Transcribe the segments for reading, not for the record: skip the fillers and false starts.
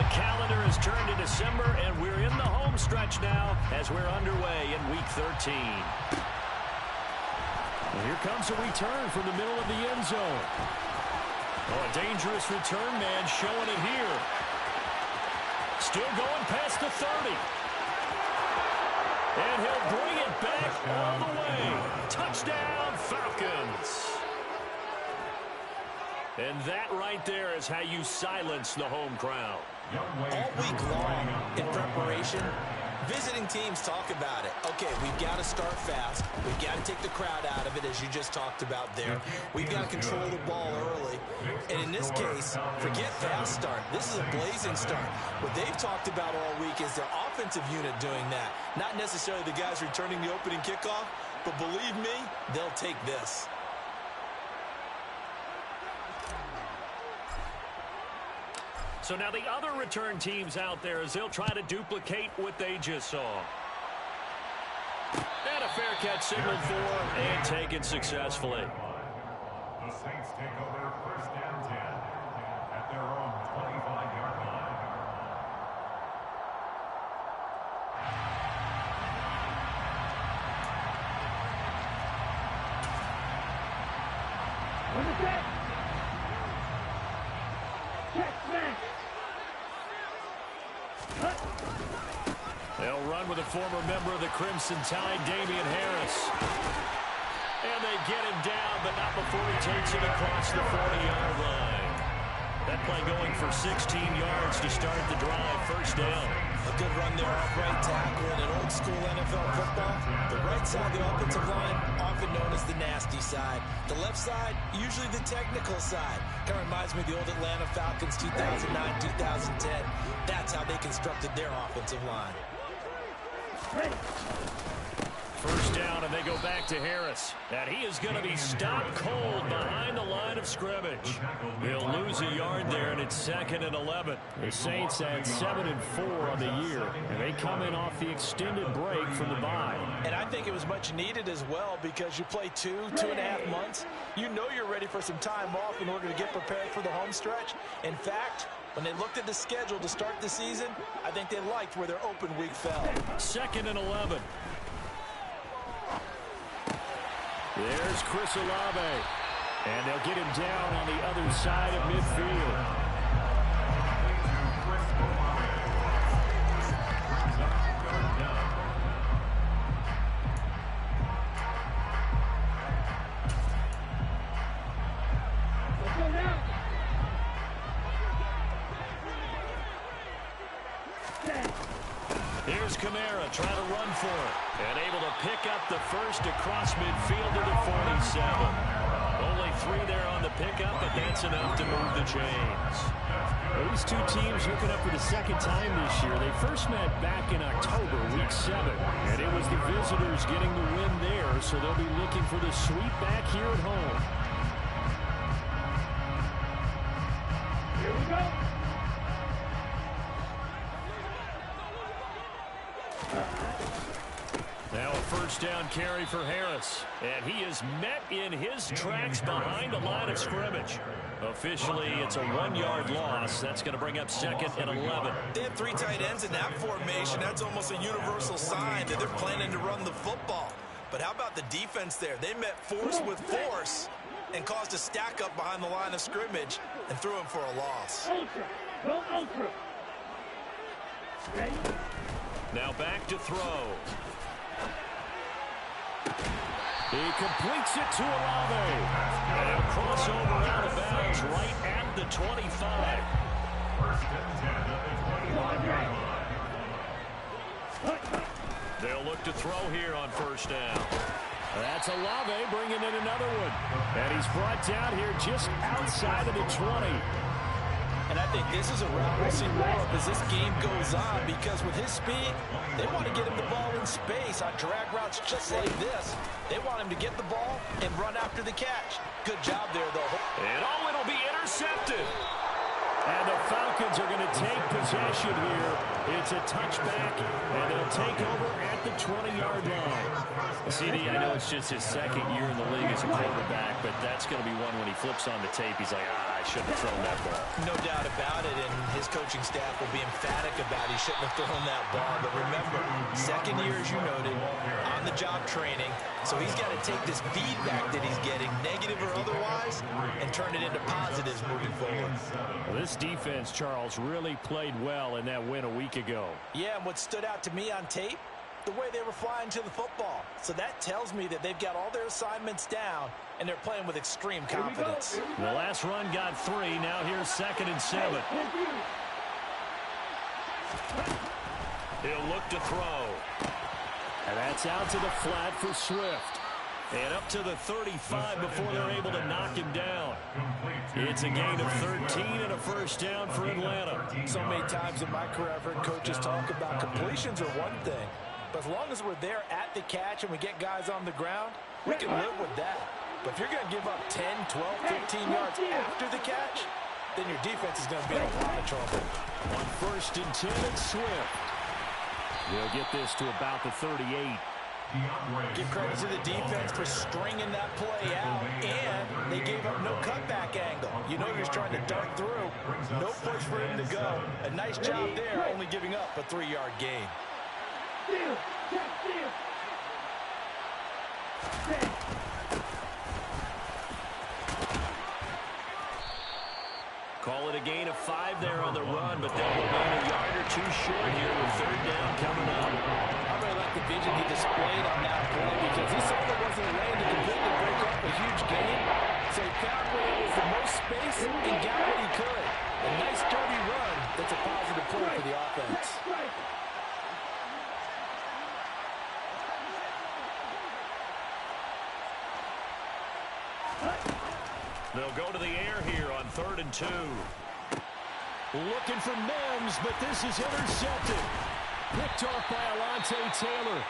The calendar has turned to December, and we're in the home stretch now as we're underway in Week 13. And here comes a return from the middle of the end zone. Oh, a dangerous return man showing it here. Still going past the 30. And he'll bring it back all the way. Touchdown, Falcons. And that right there is how you silence the home crowd. All week long in preparation, visiting teams talk about it. Okay, we've got to start fast. We've got to take the crowd out of it, as you just talked about there. We've got to control the ball early. And in this case, forget fast start. This is a blazing start. What they've talked about all week is their offensive unit doing that. Not necessarily the guys returning the opening kickoff, but believe me, they'll take this. So now the other return teams out there as they'll try to duplicate what they just saw. And a fair catch signaled for and taken successfully. The Saints take over first and 10 at their own 25-yard line. What is that? Check, smash. They'll run with a former member of the Crimson Tide, Damian Harris. And they get him down, but not before he takes it across the 40-yard line. That play going for 16 yards to start the drive, first down. A good run there off right tackle in an old-school NFL football. The right side of the offensive line, often known as the nasty side. The left side, usually the technical side. Kind of reminds me of the old Atlanta Falcons 2009-2010. That's how they constructed their offensive line. First down, and they go back to Harris. And he is going to be stopped cold behind the line of scrimmage. He'll lose a yard there, and it's 2nd and 11. The Saints had 7-4 on the year, and they come in off the extended break from the bye. And I think it was much needed as well, because you play 2.5 months. You know you're ready for some time off in order to get prepared for the home stretch. In fact, when they looked at the schedule to start the season, I think they liked where their open week fell. 2nd and 11. There's Chris Olave. And they'll get him down on the other side of midfield. Here's Kamara trying to run for it. And able to pick up the first across midfield to the 47. Only 3 there on the pickup, but that's enough to move the chains. Well, these two teams hooking up for the second time this year. They first met back in October, Week 7. And it was the visitors getting the win there, so they'll be looking for the sweep back here at home. Here we go. Now a first down carry for Harris. And he is met in his tracks behind the line of scrimmage. Officially, it's a 1-yard loss. That's going to bring up 2nd and 11. They have 3 tight ends in that formation. That's almost a universal sign that they're planning to run the football. But how about the defense there? They met force with force and caused a stack up behind the line of scrimmage and threw him for a loss. Ultra. Go ultra. Ready? Now back to throw. He completes it to Olave. And a crossover out of bounds right at the 25. First and 10 at the 25-yard line. They'll look to throw here on first down. That's Olave bringing in another one. And he's brought down here just outside of the 20. And I think this is a route we'll see more of as this game goes on, because with his speed, they want to get him the ball in space on drag routes just like this. They want him to get the ball and run after the catch. Good job there, though. And it'll be intercepted. And the Falcons are going to take possession here. It's a touchback, and they'll take over at the 20-yard line. CD, I know it's just his second year in the league as a quarterback, but that's going to be one when he flips on the tape. He's like, I shouldn't have thrown that ball. No doubt about it, and his coaching staff will be emphatic about he shouldn't have thrown that ball. But remember, second year, as you noted, on-the-job training, so he's got to take this feedback that he's getting, negative or otherwise, and turn it into positives moving forward. Well, this defense, Charles, really played well in that win a week ago. Yeah, and what stood out to me on tape, the way they were flying to the football. So that tells me that they've got all their assignments down, and they're playing with extreme confidence. The last run got 3. Now here's 2nd and 7. He'll look to throw. And that's out to the flat for Swift. And up to the 35 before they're able to knock him down. It's a gain of 13 and a first down for Atlanta. So many times in my career I've heard coaches talk about completions are one thing. But as long as we're there at the catch and we get guys on the ground, we can live with that. But if you're going to give up 10, 12, 15 yards after the catch, then your defense is going to be in a lot of trouble. On 1st and 10, it's Swift. They'll get this to about the 38. Give credit to the defense for stringing that play out, and they gave up no cutback angle. You know he was trying to dart through. No push for him to go. A nice job there, only giving up a 3-yard gain. Call it a gain of 5 there on the run, but they'll remain a yard or 2 short here with 3rd down coming up. I really like the vision he displayed on that play because he saw there wasn't a lane to completely break up a huge gain. So he found where there was the most space and got what he could. A nice dirty run that's a positive play for the offense. They'll go to the air here on 3rd and 2. Looking for Mims, but this is intercepted. Picked off by Alontae Taylor.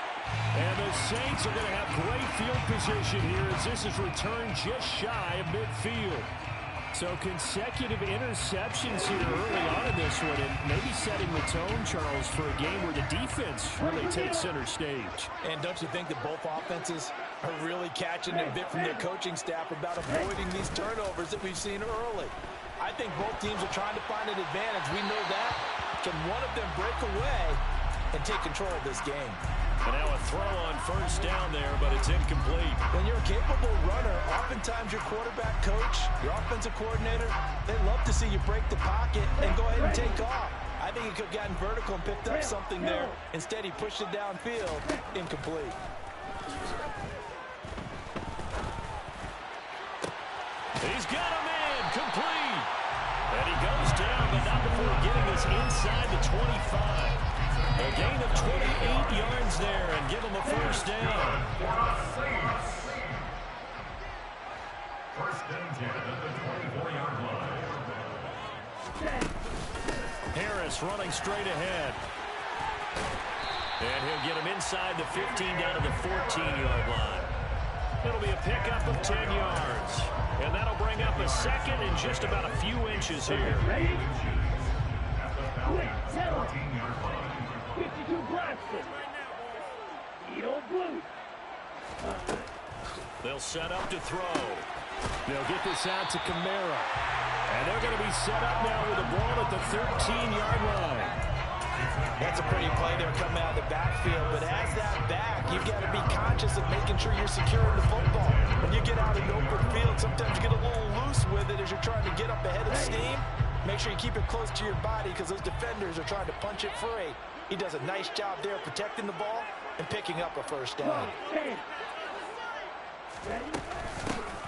And the Saints are going to have great field position here as this is returned just shy of midfield. So consecutive interceptions here early on in this one, and maybe setting the tone, Charles, for a game where the defense really takes center stage. And don't you think that both offenses are really catching a bit from their coaching staff about avoiding these turnovers that we've seen early? I think both teams are trying to find an advantage. We know that. Can one of them break away and take control of this game? And now a throw on 1st down there, but it's incomplete. When you're a capable runner, oftentimes your quarterback coach, your offensive coordinator, they love to see you break the pocket and go ahead and take off. I think he could have gotten vertical and picked up something there. Instead, he pushed it downfield. Incomplete. He's got him in, complete. And he goes down, but not before getting this inside the 25. A gain of 28 yards there and give him a first down. First and 10 at the 24-yard line. Harris running straight ahead. And he'll get him inside the 15 down to the 14-yard line. It'll be a pickup of 10 yards. And that'll bring up a 2nd and just about a few inches here. At the Falcons' 14-yard line. 52 Boston. Edo Blue. They'll set up to throw. They'll get this out to Kamara. And they're going to be set up now with the ball at the 13-yard line. That's a pretty play there coming out of the backfield, but as that back, you've got to be conscious of making sure you're securing the football. When you get out in open field, sometimes you get a little loose with it as you're trying to get up ahead of steam. Make sure you keep it close to your body because those defenders are trying to punch it free. He does a nice job there protecting the ball and picking up a first down.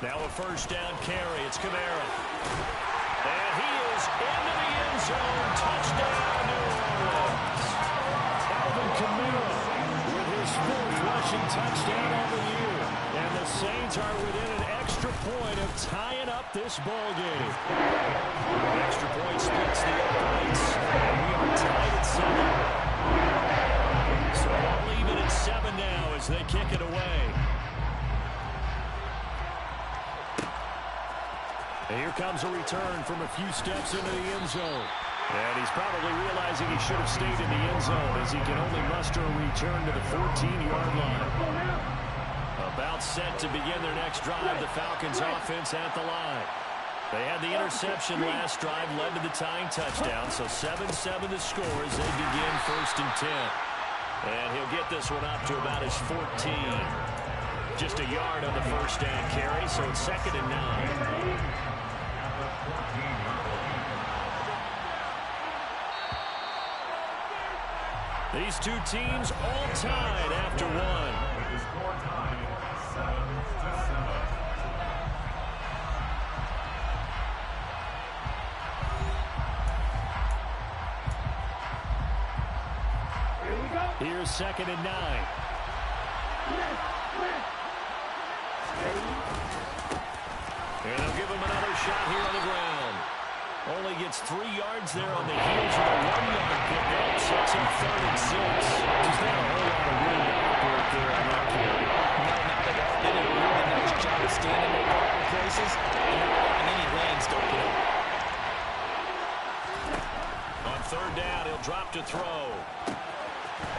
Now a first down carry. It's Kamara. And he is into the end zone. Touchdown, New Orleans. Alvin Kamara with his 4th rushing touchdown on the year. And the Saints are within an extra point of tying up this ball game. The extra point splits the uprights. And we are tied at 7. So all even at 7 now as they kick it away. And here comes a return from a few steps into the end zone. And he's probably realizing he should have stayed in the end zone as he can only muster a return to the 14-yard line. About set to begin their next drive, the Falcons offense at the line. They had the interception last drive, led to the tying touchdown, so 7-7 the score as they begin 1st and 10. And he'll get this one up to about his 14. Just a yard on the first down carry, so it's 2nd and 9. These two teams all tied after one. The score tied 7-7. Here's 2nd and 9. And they'll give him another shot here on the ground. Only gets 3 yards there on the heels of a 1-yard pickup. Sets him 3rd and 6. Just not a whole lot of room to operate there on that carry. No, not at all. They did a really nice job of standing in proper places and not letting any lanes to open up. On 3rd down, he'll drop to throw.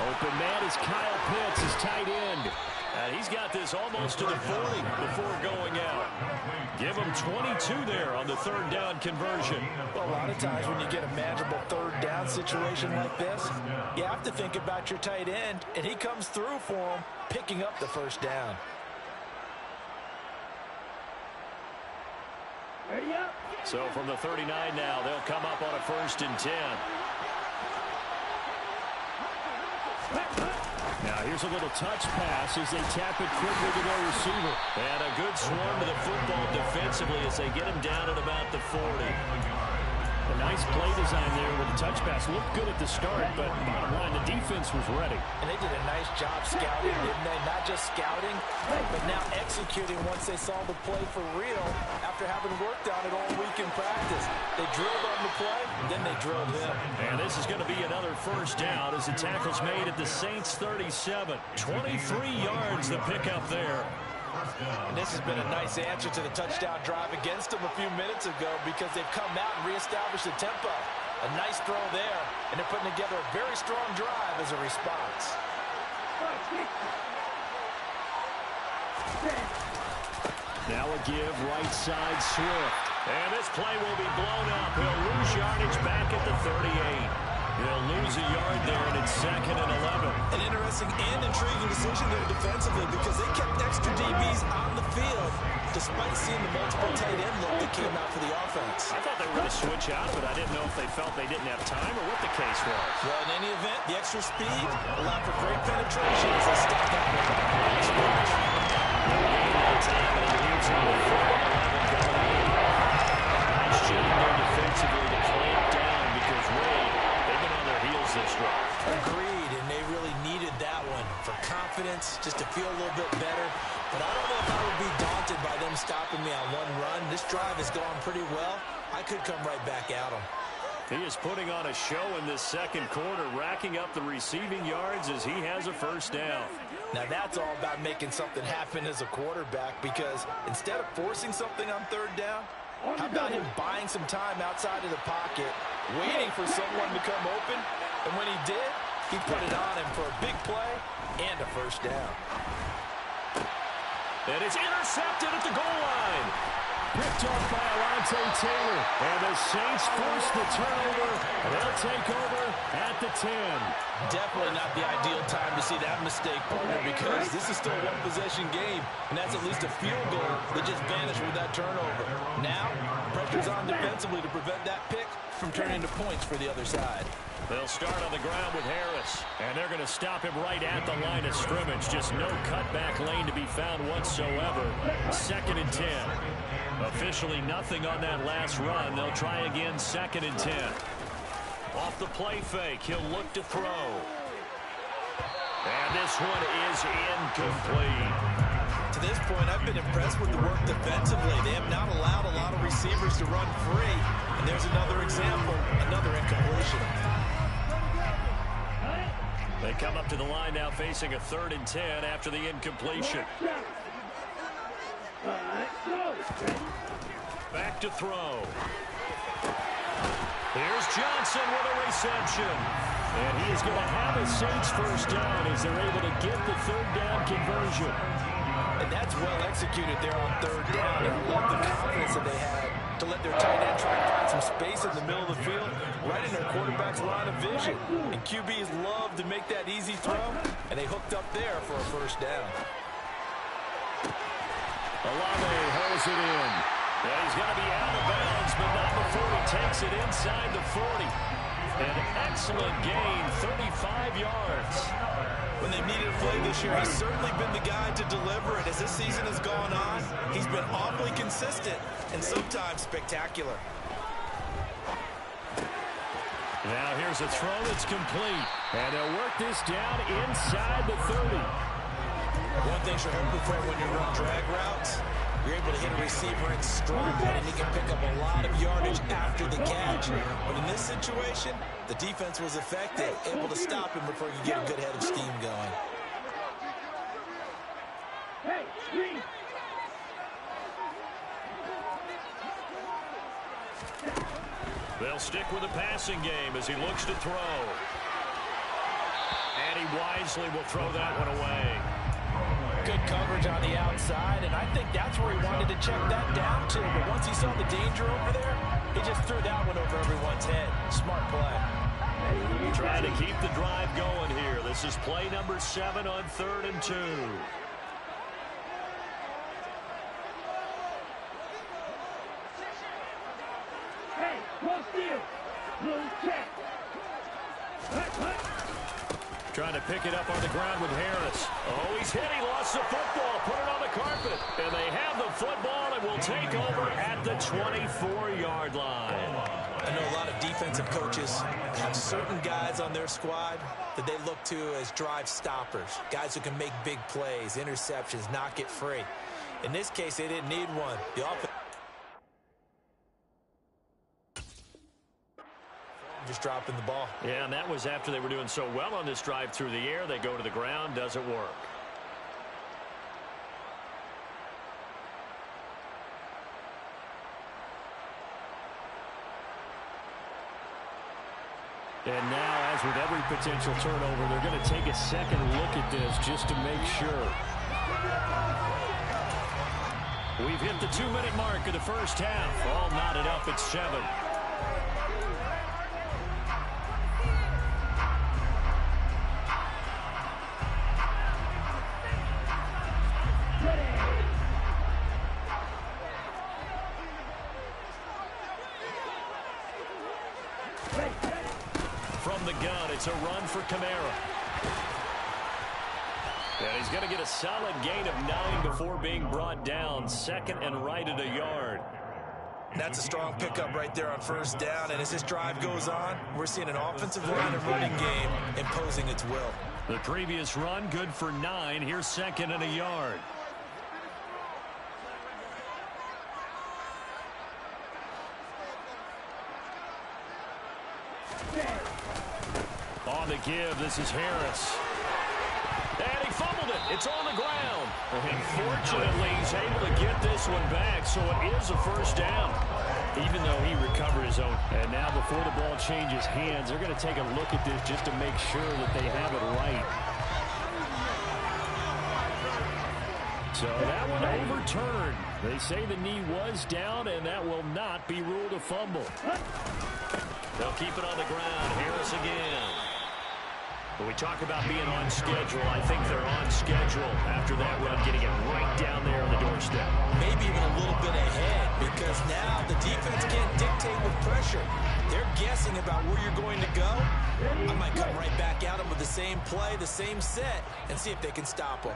Open man is Kyle Pitts, his tight end. And he's got this almost to the 40 before going out. Give him 22 there on the 3rd down conversion. Well, a lot of times when you get a manageable 3rd down situation like this, you have to think about your tight end, and he comes through for him, picking up the 1st down. So from the 39 now, they'll come up on a 1st and 10. Now here's a little touch pass as they tap it quickly to their receiver. And a good swarm to the football defensively as they get him down at about the 40. A nice play design there with the touch pass. Looked good at the start, but bottom line, the defense was ready. And they did a nice job scouting, didn't they? Not just scouting, but now executing once they saw the play for real after having worked on it all week in practice. They drilled on the play, then they drilled him. And this is going to be another 1st down as the tackle's made at the Saints' 37. 23 yards the pickup there. And this has been a nice answer to the touchdown drive against them a few minutes ago because they've come out and reestablished the tempo. A nice throw there, and they're putting together a very strong drive as a response. Now a give, right side Swift. And this play will be blown up. He'll lose yardage back at the 38. He'll lose a yard there, and it's 2nd and 11. An interesting and intriguing decision there defensively because they kept extra DBs on the field despite seeing the multiple tight end look that came out for the offense. I thought they were going to switch out, but I didn't know if they felt they didn't have time or what the case was. Well, in any event, the extra speed allowed for great penetration as they stepped out with the line scrimmage. Nice job there defensively to clamp down because they've been on their heels this drive. Agreed, and they really needed that one for confidence, just to feel a little bit better. But I don't know if I would be daunted by them stopping me on one run. This drive has gone pretty well. I could come right back at them. He is putting on a show in this 2nd quarter, racking up the receiving yards as he has a 1st down. Now that's all about making something happen as a quarterback because instead of forcing something on 3rd down, how about him buying some time outside of the pocket, waiting for someone to come open, and when he did, he put it on him for a big play and a 1st down. And it's intercepted at the goal line. Picked off by Alontae Taylor. And the Saints force the turnover. They'll take over at the 10. Definitely not the ideal time to see that mistake, partner, because this is still a one-possession game, and that's at least a field goal that just vanished with that turnover. Now, pressure's on defensively to prevent that pick from turning into points for the other side. They'll start on the ground with Harris, and they're going to stop him right at the line of scrimmage. Just no cutback lane to be found whatsoever. 2nd and 10. Officially nothing on that last run. They'll try again, 2nd and 10. Off the play fake, he'll look to throw. And this one is incomplete. To this point, I've been impressed with the work defensively. They have not allowed a lot of receivers to run free. And there's another example, another incompletion. They come up to the line now facing a 3rd and 10 after the incompletion. Back to throw. Here's Johnson with a reception. And he is going to have a Saints first down as they're able to get the third down conversion. And that's well executed there on third down. And I love the confidence that they had to let their tight end try and find some space in the middle of the field, right in their quarterback's line of vision. And QBs love to make that easy throw, and they hooked up there for a first down. Olave holds it in. And he's going to be out of bounds, but not before he takes it inside the 40. An excellent gain, 35 yards. When they've needed a play this year, he's certainly been the guy to deliver it. As this season has gone on, he's been awfully consistent and sometimes spectacular. Now here's a throw that's complete. And they'll work this down inside the 30. One thing you're hoping for when you run drag routes, you're able to hit a receiver in strong, and he can pick up a lot of yardage after the catch. But in this situation, the defense was effective, able to stop him before you get a good head of steam going. Hey, screen. They'll stick with the passing game as he looks to throw. And he wisely will throw that one away. Good coverage on the outside, and I think that's where he wanted to check that down to. But once he saw the danger over there, he just threw that one over everyone's head. Smart play. Trying to keep the drive going here. This is play number 7 on 3rd and 2. Hey, close deal. Blue check. Trying to pick it up on the ground with Harris. Oh, he's hit. He lost the football. Put it on the carpet. And they have the football and will take over at the 24-yard line. I know a lot of defensive coaches have certain guys on their squad that they look to as drive stoppers, guys who can make big plays, interceptions, not get free. In this case, they didn't need one. The offense just dropping the ball. Yeah, and that was after they were doing so well on this drive through the air. They go to the ground, doesn't work. And now, as with every potential turnover, they're going to take a second look at this just to make sure. We've hit the 2-minute mark of the first half. All knotted up at 7. From the gun, it's a run for Kamara. And he's going to get a solid gain of 9 before being brought down. 2nd and right at a yard. That's a strong pickup right there on first down. And as this drive goes on, we're seeing an offensive line and running game imposing its will. The previous run, good for 9. Here's 2nd and a yard. On the give, this is Harris. And he fumbled it. It's on the ground. And fortunately, he's able to get this one back, so it is a first down, even though he recovered his own. And now before the ball changes hands, they're going to take a look at this just to make sure that they have it right. So that one overturned. They say the knee was down, and that will not be ruled a fumble. They'll keep it on the ground. Harris again. When we talk about being on schedule, I think they're on schedule after that run, getting it right down there on the doorstep. Maybe even a little bit ahead, because now the defense can't dictate with pressure. They're guessing about where you're going to go. I might come right back at them with the same play, the same set, and see if they can stop them.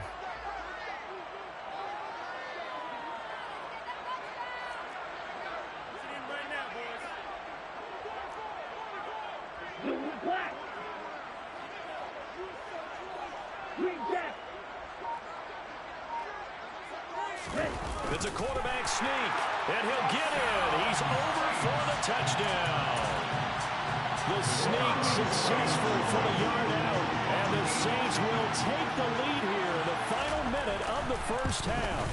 Black. Green jack. It's a quarterback sneak, and he'll get it. He's over for the touchdown. The sneak successful for the yard out, and the Saints will take the lead here in the final minute of the first half.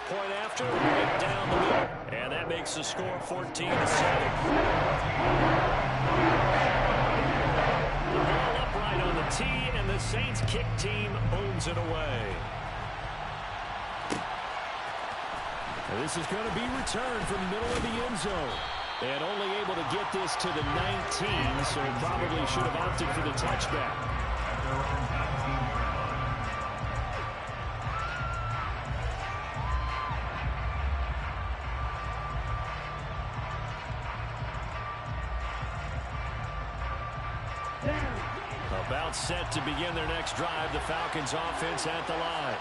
point after, right down the middle. And that makes the score 14-7. The ball upright on the tee, and the Saints kick team owns it away. And this is going to be returned from the middle of the end zone. And only able to get this to the 19, so probably should have opted for the touchback. About set to begin their next drive, the Falcons offense at the line.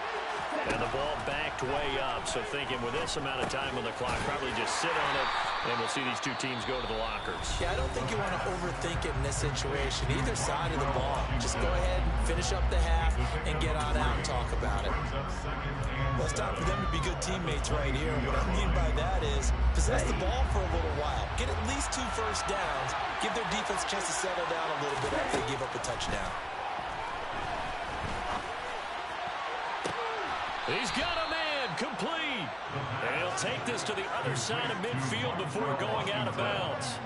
And the ball backed way up, so thinking with this amount of time on the clock, probably just sit on it, and we'll see these two teams go to the lockers. Yeah, I don't think you want to overthink it in this situation. Either side of the ball. Just go ahead, finish up the half, and get on out and talk about it. Well, it's time for them to be good teammates right here. And what I mean by that is possess the ball for a little while. Get at least 2 first downs. Give their defense a chance to settle down a little bit after they give up a touchdown. He's got a man complete. And he'll take this to the other side of midfield before going out of bounds.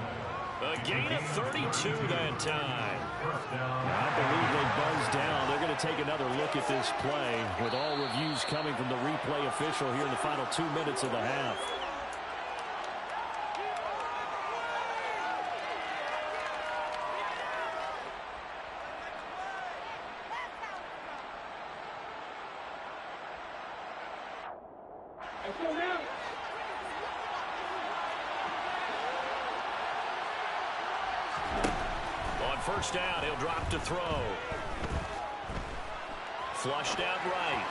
A gain of 32 that time. I believe they buzzed down. They're going to take another look at this play with all reviews coming from the replay official here in the final 2 minutes of the half. First down, he'll drop to throw. Flushed out right.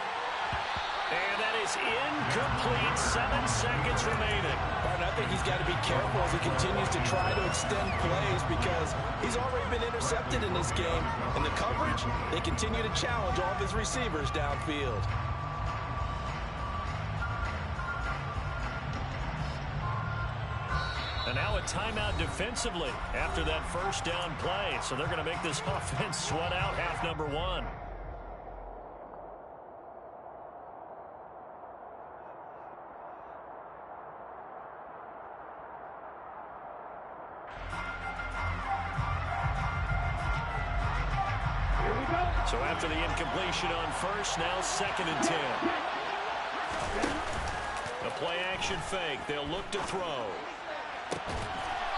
And that is incomplete. 7 seconds remaining. Martin, I think he's got to be careful as he continues to try to extend plays because he's already been intercepted in this game. And the coverage, they continue to challenge all of his receivers downfield. And now a timeout defensively after that first down play. So they're going to make this offense sweat out half number 1. Here we go. So after the incompletion on first, now 2nd and 10. A play action fake. They'll look to throw.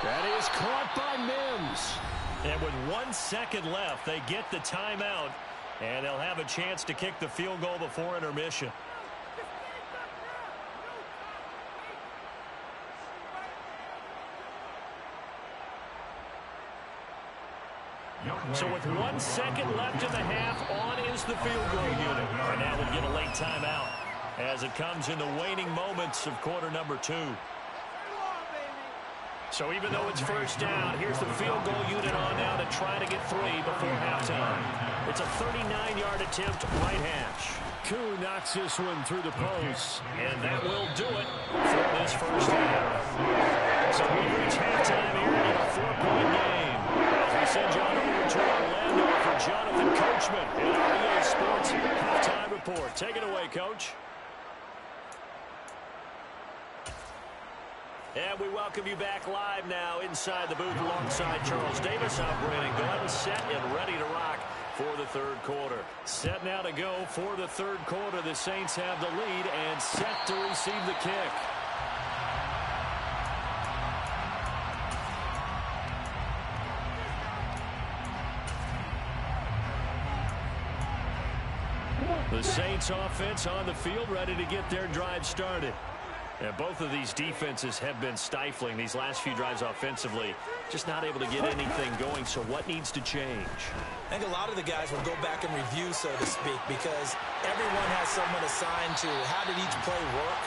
That is caught by Mims. And with 1 second left, they get the timeout, and they'll have a chance to kick the field goal before intermission. So with 1 second left in the half, on is the field goal unit. And now we'll get a late timeout as it comes in the waning moments of quarter number 2. So even though it's first down, here's the field goal unit on now to try to get 3 before halftime. It's a 39-yard attempt, right hash. Koo knocks this one through the post. And that will do it for this first half. So we reach halftime here in a 4-point game. As we send John over to Orlando for Jonathan Coachman in our EA Sports halftime report. Take it away, Coach. And we welcome you back live now inside the booth alongside Charles Davis. I'm Brandon Glenn, set and ready to rock for the third quarter. Set now to go for the third quarter. The Saints have the lead and set to receive the kick. The Saints offense on the field, ready to get their drive started. And both of these defenses have been stifling these last few drives offensively. Just not able to get anything going, so what needs to change? I think a lot of the guys will go back and review, so to speak, because everyone has someone assigned to how did each play work.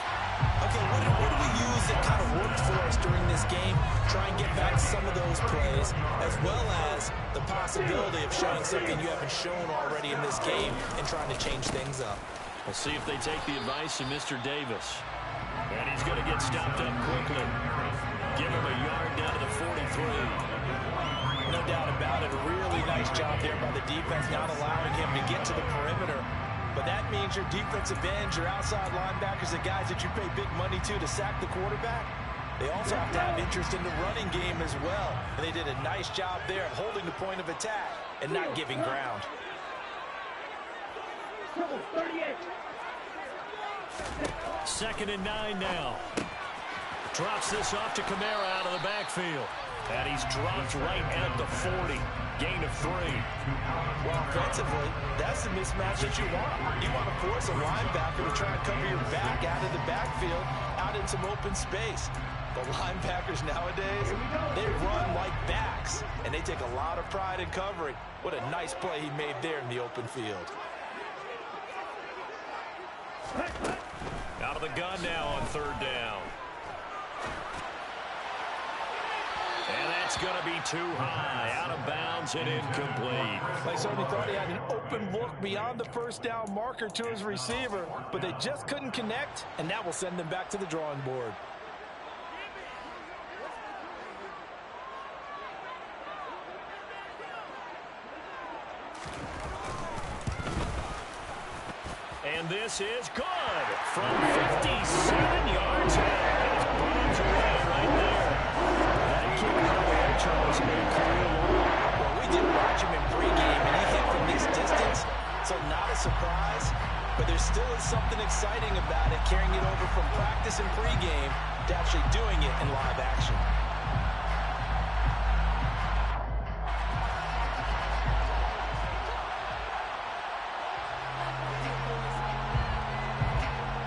Okay, what do we use that kind of worked for us during this game? Try and get back some of those plays, as well as the possibility of showing something you haven't shown already in this game and trying to change things up. We'll see if they take the advice of Mr. Davis. And he's going to get stopped up quickly. Give him a yard down to the 43. No doubt about it. A really nice job there by the defense, not allowing him to get to the perimeter. But that means your defensive ends, your outside linebackers, the guys that you pay big money to sack the quarterback, they also have to have interest in the running game as well. And they did a nice job there of holding the point of attack and not giving ground. 38. 2nd and 9 now. Drops this off to Kamara out of the backfield. And he's dropped right at the 40. Gain of 3. Well, offensively, that's the mismatch that you want. You want to force a linebacker to try and cover your back out of the backfield, out in some open space. But linebackers nowadays, they run like backs, and they take a lot of pride in covering. What a nice play he made there in the open field. Out of the gun now on 3rd down. And that's going to be too high. Out of bounds and incomplete. They certainly thought he had an open look beyond the 1st down marker to his receiver, but they just couldn't connect, and that will send them back to the drawing board. And this is good. From 57 yards out. It's bombs away right there. That kick out there, Charles, made clear. Well, we did watch him in pregame, and he hit from this distance, so not a surprise. But there still is something exciting about it, carrying it over from practice and pregame to actually doing it in live action.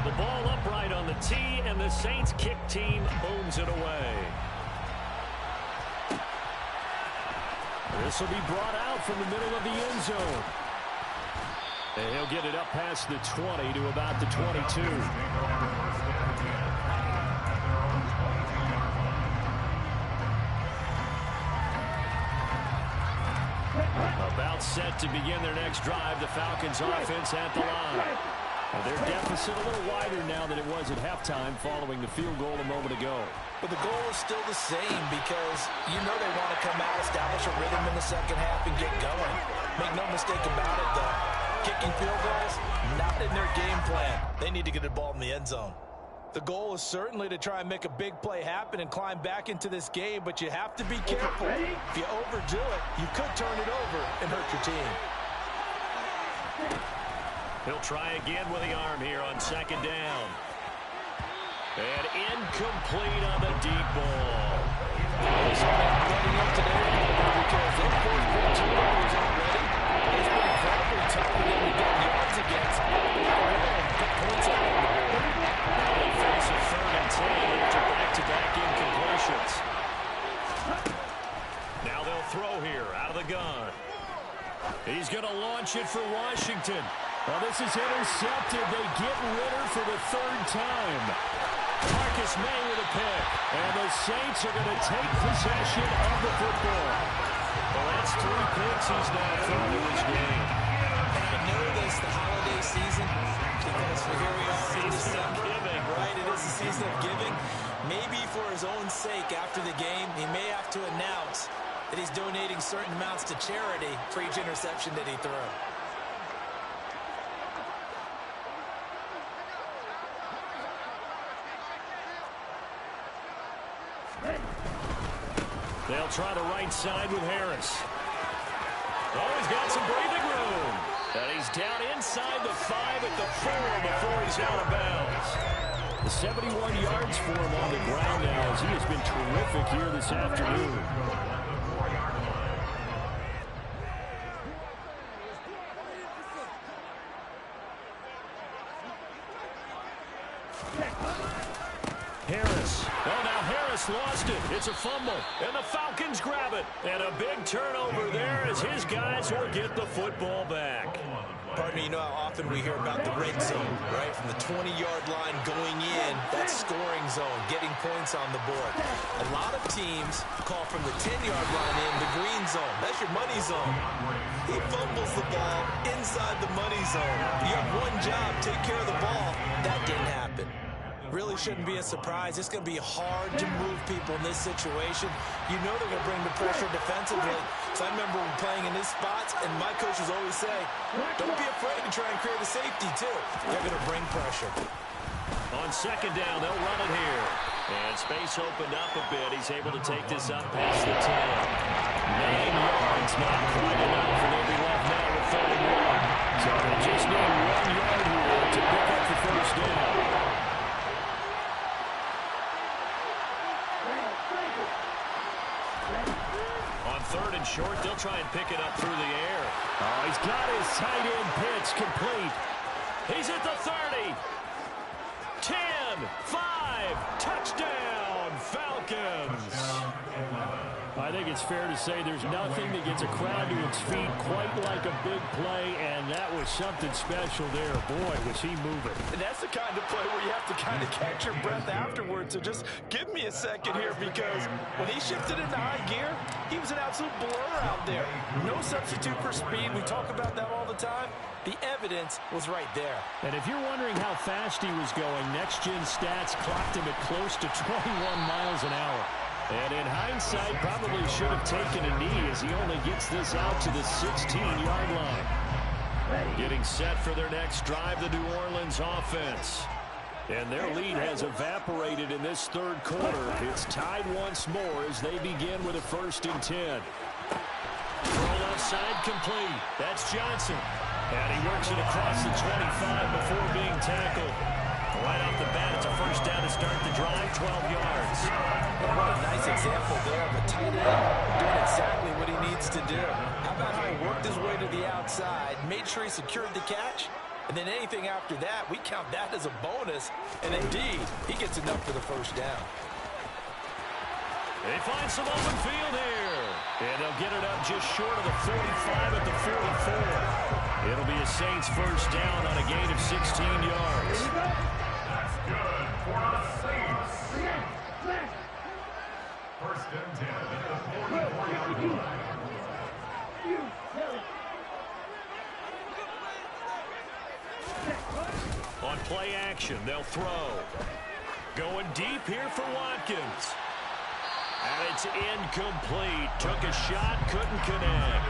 The ball upright on the tee, and the Saints kick team booms it away. This will be brought out from the middle of the end zone. And he'll get it up past the 20 to about the 22. About set to begin their next drive. The Falcons offense at the line. Well, their deficit a little wider now than it was at halftime following the field goal a moment ago. But the goal is still the same because you know they want to come out, establish a rhythm in the second half, and get going. Make no mistake about it, though. Kicking field goals, not in their game plan. They need to get the ball in the end zone. The goal is certainly to try and make a big play happen and climb back into this game, but you have to be careful. If you overdo it, you could turn it over and hurt your team. He'll try again with the arm here on 2nd down. And incomplete on the deep ball. He's running up today because they forced 4 turnovers already. It's been incredibly tough for them to get yards against. Get points out on the board. Now they face a 3rd and 10 after back-to-back incompletions. Now they'll throw here out of the gun. He's going to launch it for Washington. Well, this is intercepted. They get Ritter for the 3rd time. Marcus May with a pick. And the Saints are going to take possession of the football. Well, that's 3 picks he's now thrown in this game. And I know this, the holiday season, because here we are in December. Giving. Right, it is the season of giving. Maybe for his own sake after the game, he may have to announce that he's donating certain amounts to charity for each interception that he threw. They'll try the right side with Harris. Oh, he's got some breathing room. And he's down inside the 5 at the 4 before he's out of bounds. The 71 yards for him on the ground now as he has been terrific here this afternoon. Harris. Oh, now Harris lost it. It's a fumble. And the Falcons grab it. And a big turnover there as his guys will get the football back. Pardon me, you know how often we hear about the red zone, right? From the 20-yard line going in, that scoring zone, getting points on the board. A lot of teams call from the 10-yard line in the green zone. That's your money zone. He fumbles the ball inside the money zone. You have one job, take care of the ball. That didn't happen. Really shouldn't be a surprise. It's going to be hard to move people in this situation. You know they're going to bring the pressure defensively, defense. I remember playing in his spots, and my coaches always say, don't be afraid to try and create a safety, too. They're going to bring pressure. On second down, they'll run it here. And space opened up a bit. He's able to take this up past the 10. 9 yards, not quite enough, and they'll be left now with 31. So they just need 1 yard here to pick up the first down. On third and short, they'll try and pick it up through the air. Oh, he's got his tight end pitch complete. He's at the 30. 10, 5, touchdown, Falcons. I think it's fair to say there's nothing that gets a crowd to its feet quite like a big play, and that was something special there. Boy, was he moving. And that's the kind of play where you have to kind of catch your breath afterwards. So just give me a second here, because when he shifted into high gear, he was an absolute blur out there. No substitute for speed. We talk about that all the time. The evidence was right there. And if you're wondering how fast he was going, next-gen stats clocked him at close to 21 miles an hour. And in hindsight, probably should have taken a knee as he only gets this out to the 16-yard line. Getting set for their next drive, the New Orleans offense. And their lead has evaporated in this third quarter. It's tied once more as they begin with a 1st and 10. Throw left side complete. That's Johnson. And he works it across the 25 before being tackled. Right off the bat, it's a first down to start the drive, 12 yards. And what a nice example there of a tight end doing exactly what he needs to do. How about how he worked his way to the outside, made sure he secured the catch, and then anything after that, we count that as a bonus. And indeed, he gets enough for the first down. They find some open field here. And they'll get it up just short of the 45 at the 44. It'll be a Saints first down on a gain of 16 yards. That's good for the Saints. First and 10 at the 44-yard line. On play action, they'll throw. Going deep here for Watkins. And it's incomplete. Took a shot, couldn't connect.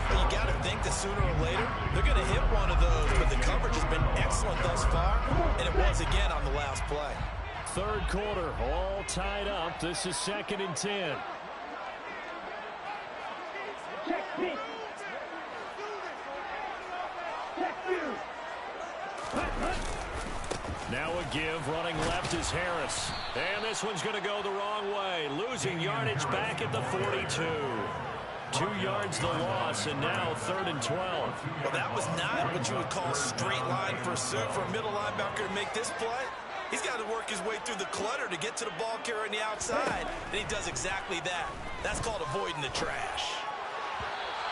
Well, you got to think that sooner or later, they're going to hit one of those, but the coverage has been excellent thus far, and it was again on the last play. Third quarter, all tied up. This is 2nd and 10. Check pitch. Check you. Now a give, running left is Harris. And this one's going to go the wrong way. Losing yardage back at the 42. 2 yards the loss, and now 3rd and 12. Well, that was not what you would call a straight line pursuit for a middle linebacker to make this play. He's got to work his way through the clutter to get to the ball carrier on the outside, and he does exactly that. That's called avoiding the trash.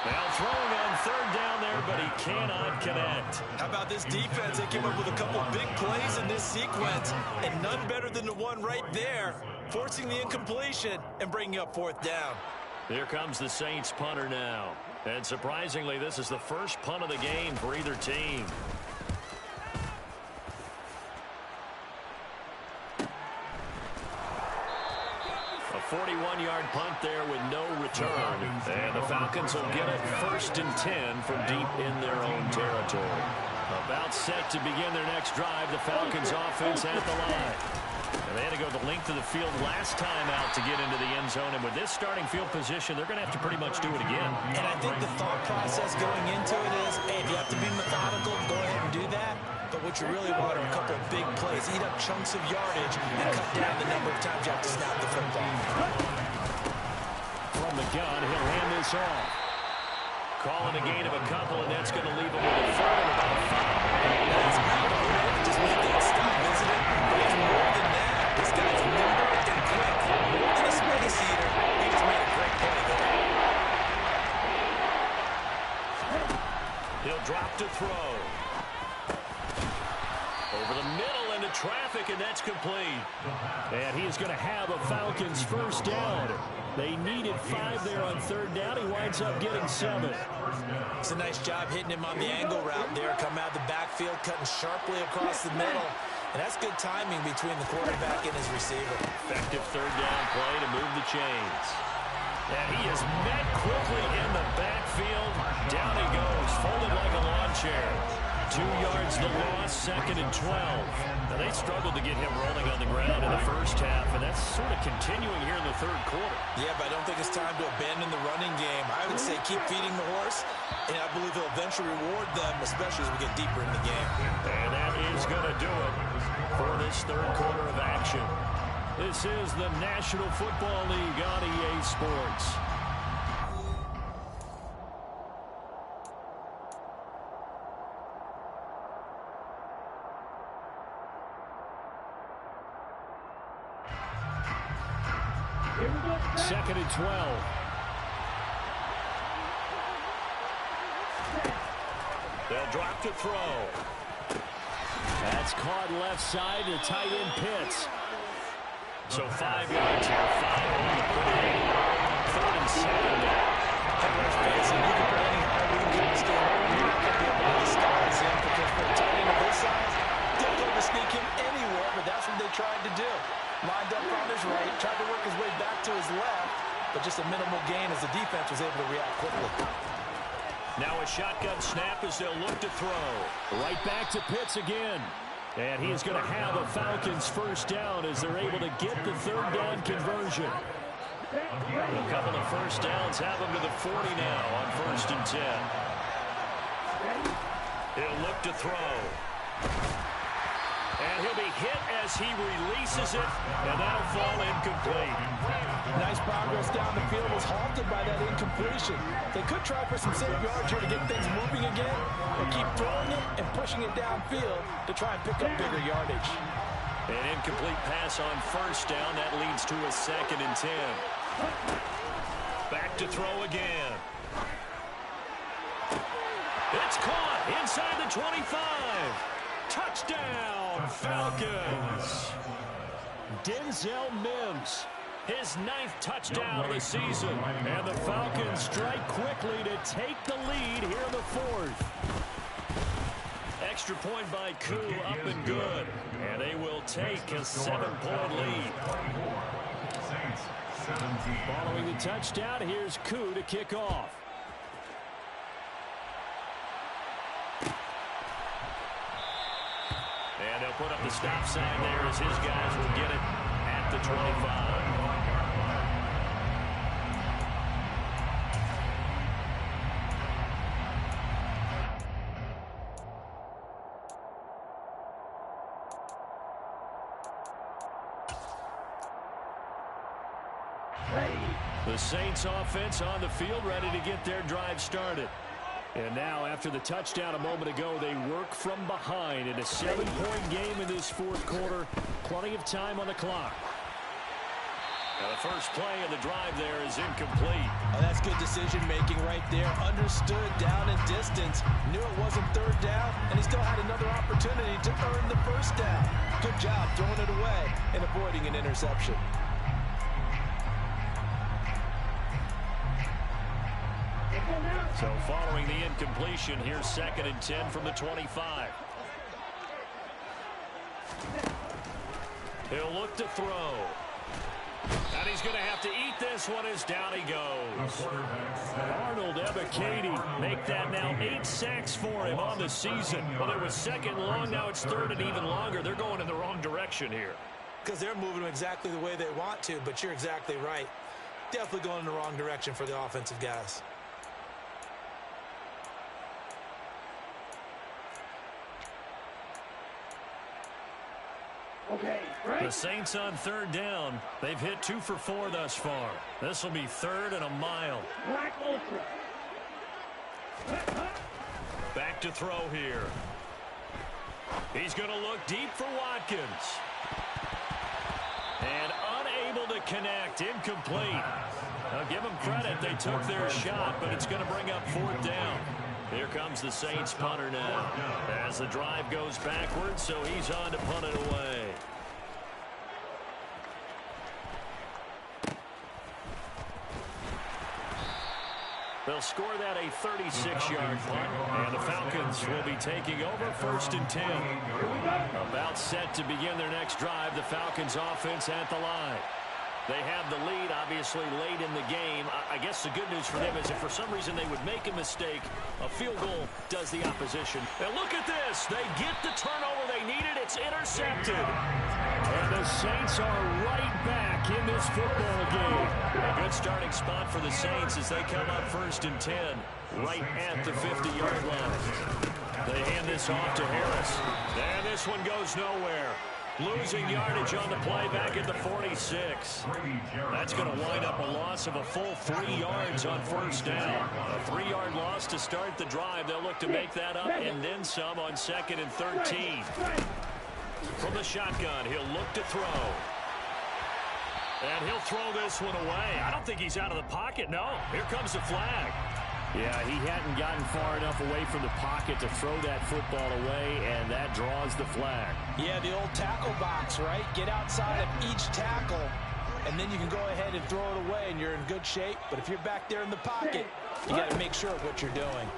Now throwing on 3rd down there, but he cannot connect. How about this defense? They came up with a couple of big plays in this sequence, and none better than the one right there, forcing the incompletion and bringing up 4th down. Here comes the Saints punter now. And surprisingly, this is the first punt of the game for either team. A 41-yard punt there with no return. And the Falcons will get it 1st and 10 from deep in their own territory. About set to begin their next drive, the Falcons offense at the line. And they had to go the length of the field last time out to get into the end zone. And with this starting field position, they're going to have to pretty much do it again. And I think the thought process going into it is, hey, if you have to be methodical, go ahead and do that. But what you really want are a couple of big plays. Eat up chunks of yardage and cut down the number of times you have to snap the football. From the gun, he'll hand this off. Calling a gain of a couple, and that's going to leave him with a 3rd and about 5. That's not a way to just make that stop, isn't it? But it's more than that. This guy's nimble and quick. More than a space eater. He just made a great play there. He'll drop to throw. Over the middle into traffic, and that's complete. And he is going to have a Falcons first down. They needed 5 there on 3rd down. He winds up getting 7. It's a nice job hitting him on the angle route there. Come out of the backfield, cutting sharply across the middle. And that's good timing between the quarterback and his receiver. Effective 3rd down play to move the chains. And he is met quickly in the backfield. Down he goes, folded like a lawn chair. 2 yards the loss, 2nd and 12. Now, they struggled to get him rolling on the ground in the first half, and that's sort of continuing here in the third quarter. Yeah, but I don't think it's time to abandon the running game. I would say keep feeding the horse, and I believe he'll eventually reward them, especially as we get deeper in the game. And that is going to do it for this third quarter of action. This is the National Football League on EA Sports. Second and 12. They'll drop to throw. That's caught left side to tight end Pitts. So 5 yards here, 5 on the play. 3rd and 7 now. Fancy, you can put any high wing games game over. You're not going to be able to disguise him because for a tight end of this size, difficult to sneak him anywhere, but that's what they tried to do. Lined up on his right, tried to work his way back to his left, but just a minimal gain as the defense was able to react quickly. Now a shotgun snap as they'll look to throw. Right back to Pitts again. And he's going to have a Falcons first down as they're able to get the 3rd down conversion. A couple of first downs have them to the 40 now on 1st and 10. He'll look to throw. And he'll be hit as he releases it, and that'll fall incomplete. Nice progress down the field was halted by that incompletion. They could try for some safe yards here to get things moving again, or keep throwing it and pushing it downfield to try and pick up bigger yardage. An incomplete pass on 1st down. That leads to a 2nd and 10. Back to throw again. It's caught inside the 25. Touchdown, Falcons. Denzel Mims, his 9th touchdown of the season. And the Falcons strike quickly to take the lead here in the 4th. Extra point by Koo, up and good. And they will take a 7-point lead. Following the touchdown, here's Koo to kick off. And they'll put up the stop sign there as his guys will get it at the 25. The Saints offense on the field ready to get their drive started. And now, after the touchdown a moment ago, they work from behind in a 7-point game in this 4th quarter. Plenty of time on the clock. Now the first play of the drive there is incomplete. Oh, that's good decision-making right there. Understood down and distance. Knew it wasn't 3rd down, and he still had another opportunity to earn the 1st down. Good job throwing it away and avoiding an interception. So following the incompletion, here's 2nd and 10 from the 25. He'll look to throw. And he's going to have to eat this one as down he goes. Arnold Ebiketie make that now 8 sacks for him on the season. Well, it was 2nd long, now it's 3rd and even longer. They're going in the wrong direction here. Because they're moving them exactly the way they want to, but you're exactly right. Definitely going in the wrong direction for the offensive guys. The Saints on 3rd down. They've hit 2 for 4 thus far. This will be 3rd and a mile. Back to throw here. He's going to look deep for Watkins. And unable to connect. Incomplete. Now give them credit. They took their shot, but it's going to bring up 4th down. Here comes the Saints punter now. As the drive goes backwards, so he's on to punt it away. They'll score that a 36-yard punt, and the Falcons will be taking over 1st and 10. About set to begin their next drive, the Falcons offense at the line. They have the lead, obviously, late in the game. I guess the good news for them is if for some reason they would make a mistake, a field goal does the opposition. And look at this. They get the turnover they needed. It's intercepted. And the Saints are right back in this football game. A good starting spot for the Saints as they come up 1st and 10, right at the 50-yard line. They hand this off to Harris. And this one goes nowhere. Losing yardage on the play back at the 46. That's going to wind up a loss of a full 3 yards on 1st down. A 3-yard loss to start the drive. They'll look to make that up and then some on 2nd and 13. From the shotgun, he'll look to throw. And he'll throw this one away. I don't think he's out of the pocket. No, here comes the flag. Yeah, he hadn't gotten far enough away from the pocket to throw that football away, and that draws the flag. Yeah, the old tackle box, right? Get outside of each tackle, and then you can go ahead and throw it away, and you're in good shape. But if you're back there in the pocket, you got to make sure of what you're doing.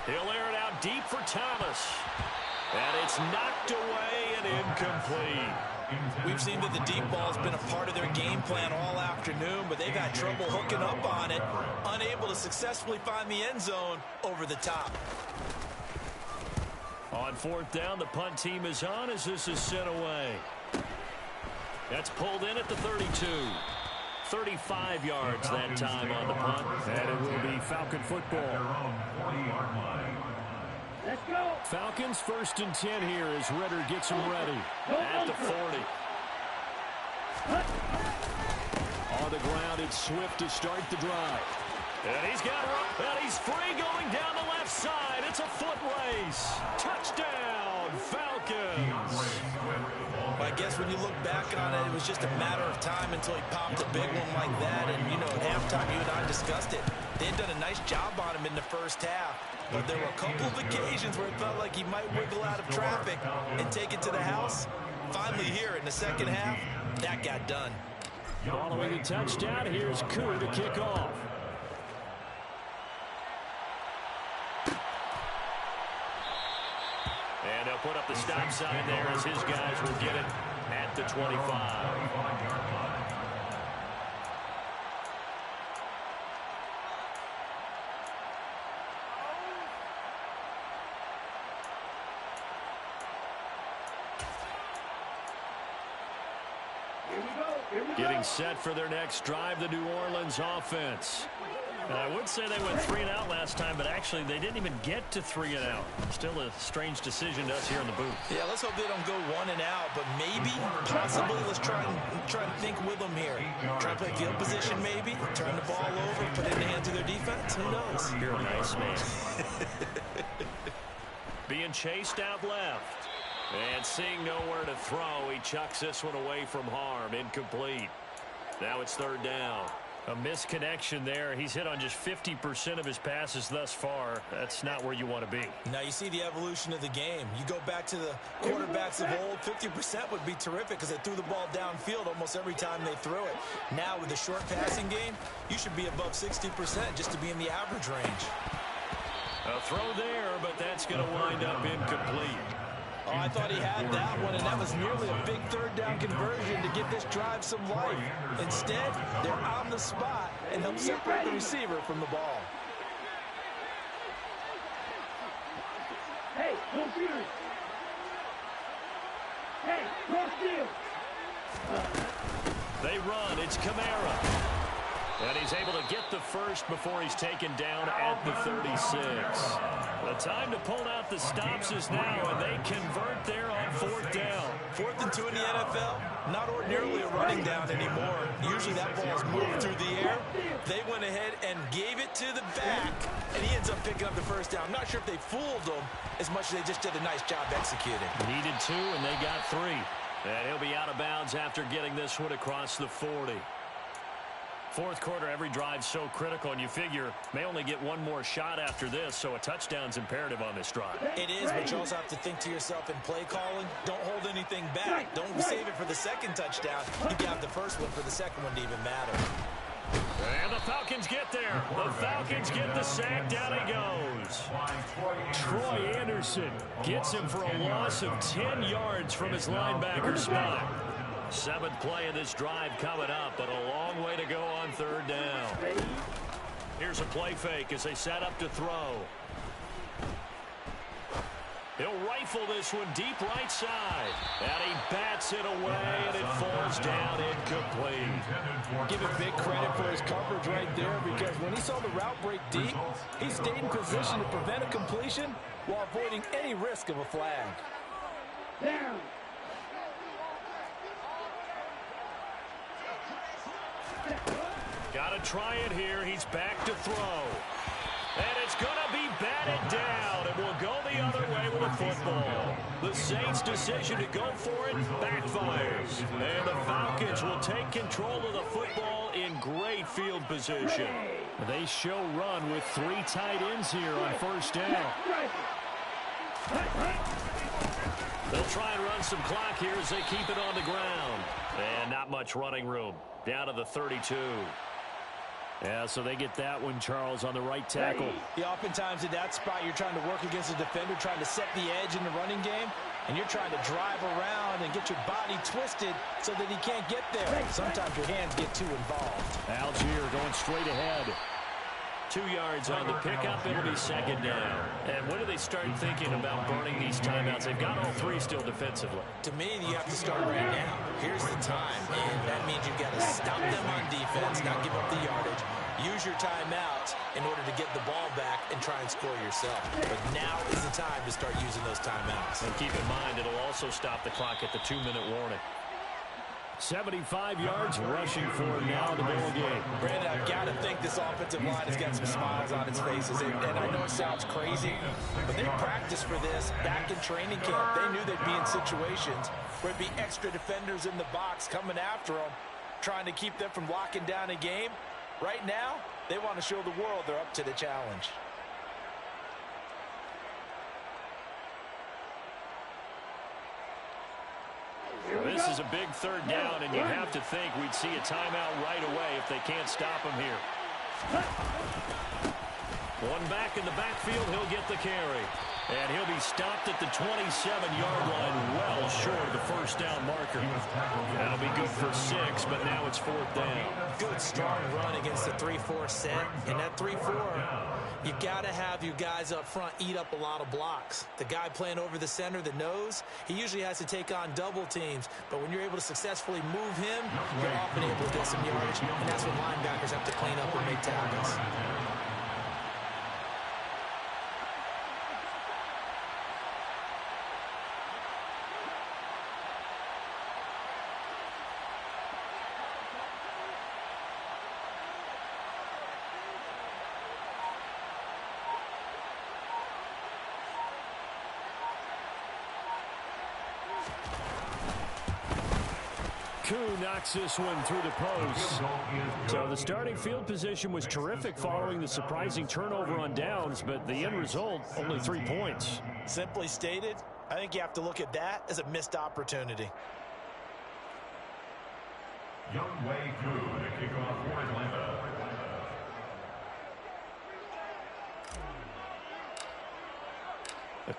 He'll air it out deep for Thomas. And it's knocked away and incomplete. We've seen that the deep ball has been a part of their game plan all afternoon, but they've had trouble hooking up on it, unable to successfully find the end zone over the top. On 4th down, the punt team is on as this is sent away. That's pulled in at the 32. 35 yards that time on the punt. And it will be Falcon football. Let's go. Falcons 1st and 10 here as Ritter gets them ready. At the 40. On the ground, it's Swift to start the drive. And he's got it. And he's free going down the left side. It's a foot race. Touchdown, Falcons. I guess when you look back on it, it was just a matter of time until he popped a big one like that. And, you know, at halftime, you and I discussed it. They had done a nice job on him in the first half. But there were a couple of occasions where it felt like he might wiggle out of traffic and take it to the house. Finally here in the second half, that got done. Following a touchdown, here's Koo to kick off. And they'll put up the stop sign there as his guys will get it at the 25. Getting set for their next drive, the New Orleans offense. And I would say they went 3 and out last time, but actually they didn't even get to 3 and out. Still a strange decision to us here in the booth. Yeah, let's hope they don't go 1 and out, but maybe, possibly, let's try and think with them here. Try and play field position maybe, turn the ball over, put it in the hands of their defense. Who knows? You're a nice man. Being chased out left. And seeing nowhere to throw, he chucks this one away from harm. Incomplete. Now it's 3rd down. A misconnection there. He's hit on just 50% of his passes thus far. That's not where you want to be. Now you see the evolution of the game. You go back to the quarterbacks of old, 50% would be terrific because they threw the ball downfield almost every time they threw it. Now with the short passing game, you should be above 60% just to be in the average range. A throw there, but that's going to wind up incomplete. Oh, I thought he had that one, and that was nearly a big 3rd down conversion to give this drive some life. Instead, they're on the spot and help separate the receiver from the ball. Hey, no fear. Hey, cross field. They run. It's Kamara. And he's able to get the first before he's taken down at the 36. The time to pull out the stops is now, and they convert there on 4th down. 4th and 2 in the NFL, not ordinarily a running down anymore. Usually that ball's moved through the air. They went ahead and gave it to the back, and he ends up picking up the 1st down. I'm not sure if they fooled him as much as they just did a nice job executing. Needed 2, and they got 3. And he'll be out of bounds after getting this one across the 40. 4th quarter, every drive's so critical, and you figure may only get one more shot after this, so a touchdown's imperative on this drive. It is, but you also have to think to yourself in play calling, don't hold anything back. Don't save it for the 2nd touchdown. You got the 1st one for the 2nd one to even matter. And the Falcons get there. The Falcons get the sack. Down he goes. Troy Anderson gets him for a loss of 10 yards from his linebacker spot. Seventh play of this drive coming up, but a long way to go on third down. Here's a play fake as they set up to throw. He'll rifle this one deep right side. And he bats it away, and it falls down incomplete. Give him big credit for his coverage right there, because when he saw the route break deep, he stayed in position to prevent a completion while avoiding any risk of a flag. Down. Got to try it here. He's back to throw. And it's going to be batted down, and will go the other way with a football. The Saints' decision to go for it backfires. And the Falcons will take control of the football in great field position. They show run with 3 tight ends here on first down. They'll try and run some clock here as they keep it on the ground. And not much running room. Down to the 32. Yeah, so they get that one, Charles, on the right tackle. Yeah, oftentimes in that spot, you're trying to work against a defender, trying to set the edge in the running game, and you're trying to drive around and get your body twisted so that he can't get there. Sometimes your hands get too involved. Algier going straight ahead. 2 yards on the pickup. It'll be second down. And when do they start thinking about burning these timeouts? They've got all 3 still defensively. To me, you have to start right now. Here's the time, and that means you've got to stop them on defense, not give up the yardage. Use your timeouts in order to get the ball back and try and score yourself. But now is the time to start using those timeouts. And keep in mind, it'll also stop the clock at the 2-minute warning. 75 yards rushing for him now in the ball game. Brandon, I've got to think this offensive line has got some smiles on its faces. And I know it sounds crazy, but they practiced for this back in training camp. They knew they'd be in situations where it'd be extra defenders in the box coming after them, trying to keep them from locking down a game. Right now, they want to show the world they're up to the challenge. This is a big third down, and you have to think we'd see a timeout right away if they can't stop him here. One back in the backfield, he'll get the carry. And he'll be stopped at the 27-yard line, well short of the first down marker. That'll be good for 6, but now it's 4th down. Good, strong run against the 3-4 set. And that 3-4, you've got to have your guys up front eat up a lot of blocks. The guy playing over the center, the nose, he usually has to take on double teams. But when you're able to successfully move him, you're often able to get some yardage. And that's when linebackers have to clean up and make tackles. Koo knocks this one through the post. So the starting field position was terrific following the surprising turnover on downs, but the end result, only 3 points. Simply stated, I think you have to look at that as a missed opportunity. Young Wei Koo to kick off for Atlanta.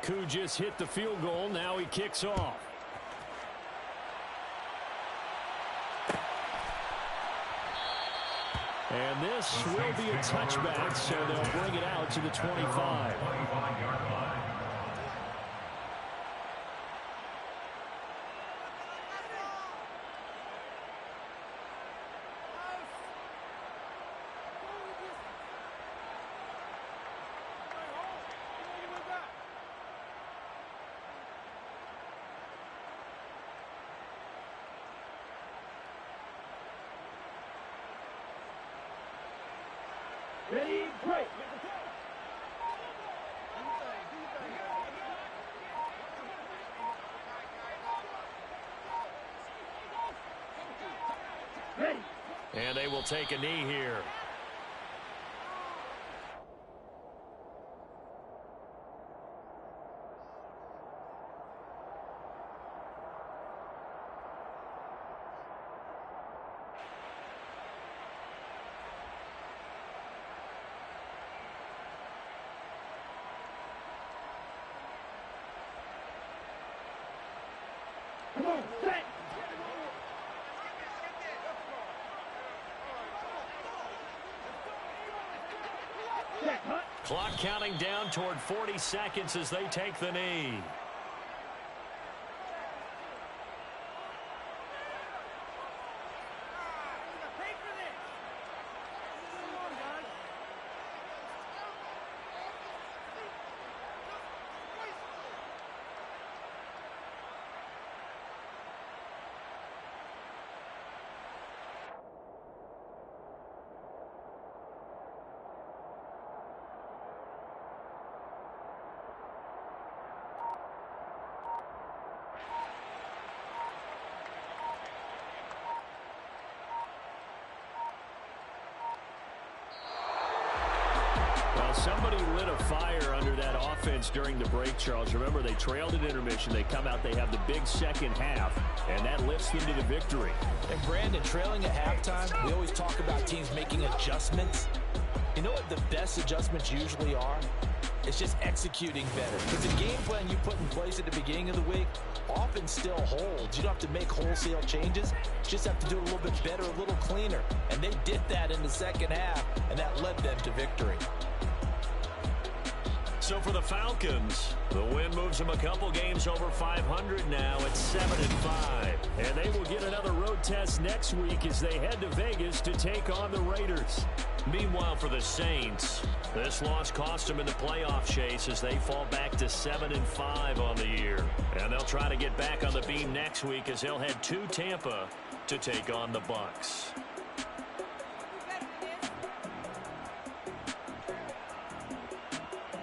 Koo just hit the field goal. Now he kicks off. And this will be a touchback, so they'll bring it out to the 25. Ready, break. Ready. And they will take a knee here. Come on, set. Clock counting down toward 40 seconds as they take the knee. Somebody lit a fire under that offense during the break, Charles. Remember, they trailed at intermission. They come out, they have the big second half, and that lifts them to the victory. And, Brandon, trailing at halftime, we always talk about teams making adjustments. You know what the best adjustments usually are? It's just executing better. Because the game plan you put in place at the beginning of the week often still holds. You don't have to make wholesale changes. You just have to do it a little bit better, a little cleaner. And they did that in the second half, and that led them to victory. So for the Falcons, the win moves them a couple games over 500 now at 7-5. And they will get another road test next week as they head to Vegas to take on the Raiders. Meanwhile, for the Saints, this loss cost them in the playoff chase as they fall back to 7-5 on the year. And they'll try to get back on the beam next week as they'll head to Tampa to take on the Bucs.